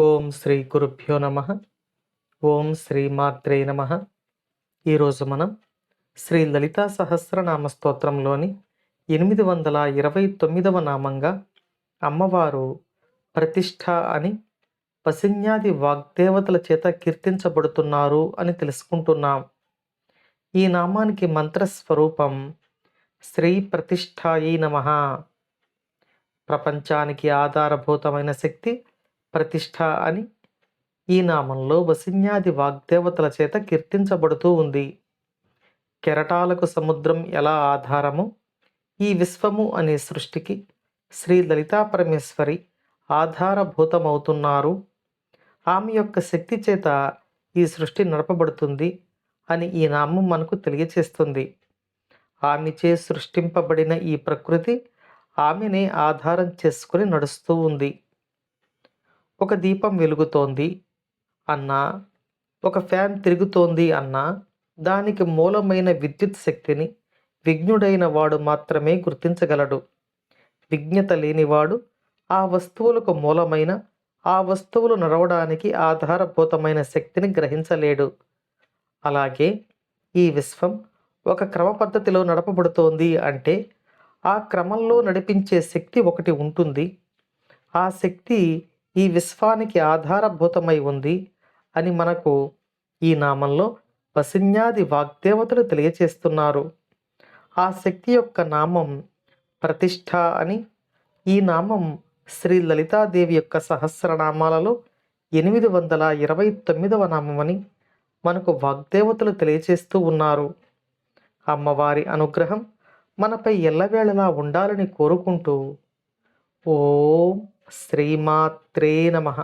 ఓం శ్రీ గురుభ్యో నమ. ఓం శ్రీ మాత్రే నమ. ఈరోజు మనం శ్రీ లలితా సహస్రనామ స్తోత్రంలోని 829వ నామంగా అమ్మవారు ప్రతిష్ఠ అని పసిన్యాది వాగ్దేవతల చేత కీర్తించబడుతున్నారు అని తెలుసుకుంటున్నాం. ఈ నామానికి మంత్రస్వరూపం శ్రీ ప్రతిష్ఠాయై నమః. ప్రపంచానికి ఆధారభూతమైన శక్తి ప్రతిష్ఠ అని ఈ నామంలో వసిన్యాది వాగ్దేవతల చేత కీర్తించబడుతూ ఉంది. కెరటాలకు సముద్రం ఎలా ఆధారమో ఈ విశ్వము అనే సృష్టికి శ్రీ లలితా పరమేశ్వరి ఆధారభూతమవుతున్నారు. ఆమె యొక్క శక్తి చేత ఈ సృష్టి నడపబడుతుంది అని ఈ నామం మనకు తెలియచేస్తుంది. ఆమెచే సృష్టింపబడిన ఈ ప్రకృతి ఆమెనే ఆధారం చేసుకుని నడుస్తూ ఉంది. ఒక దీపం వెలుగుతోంది అన్నా, ఒక ఫ్యాన్ తిరుగుతోంది అన్నా, దానికి మూలమైన విద్యుత్ శక్తిని విజ్ఞుడైన వాడు మాత్రమే గుర్తించగలడు. విజ్ఞత లేనివాడు ఆ వస్తువులకు మూలమైన, ఆ వస్తువులు నడవడానికి ఆధారభూతమైన శక్తిని గ్రహించలేడు. అలాగే ఈ విశ్వం ఒక క్రమ పద్ధతిలో నడపబడుతోంది అంటే ఆ క్రమంలో నడిపించే శక్తి ఒకటి ఉంటుంది. ఆ శక్తి ఈ విశ్వానికి ఆధారభూతమై ఉంది అని మనకు ఈ నామంలో వసిన్యాది వాగ్దేవతలు తెలియచేస్తున్నారు. ఆ శక్తి యొక్క నామం ప్రతిష్ఠ అని. ఈ నామం శ్రీ లలితాదేవి యొక్క సహస్రనామాలలో 829వ నామమని మనకు వాగ్దేవతలు తెలియచేస్తూ ఉన్నారు. అమ్మవారి అనుగ్రహం మనపై ఎల్లవేళలా ఉండాలని కోరుకుంటూ ఓం శ్రీమాత్రే నమః.